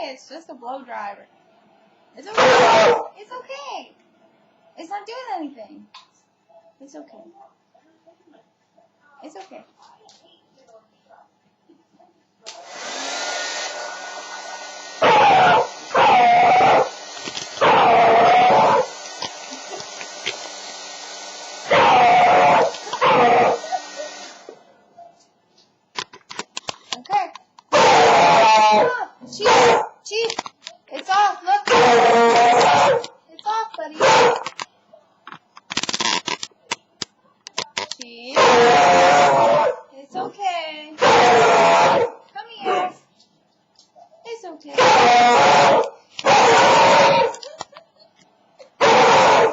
okay. It's just a blow dryer. It's okay. It's okay. It's not doing anything. It's okay. It's okay. Okay. Chief. It's off. Look. It's off, buddy. Chief. It's okay. Come here. It's okay.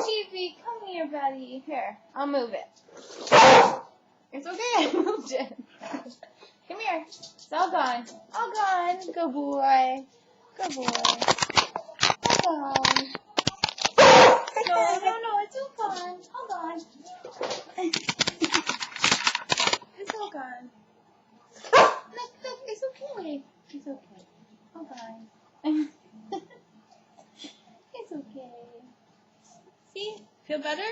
Chiefy, come here, buddy. Here, I'll move it. It's okay, I moved it. Come here. It's all gone. All gone. Good boy. Good boy. All gone. No, it's all gone. All gone. It's all gone. Look, it's okay. It's okay. All gone. It's okay. See? Feel better?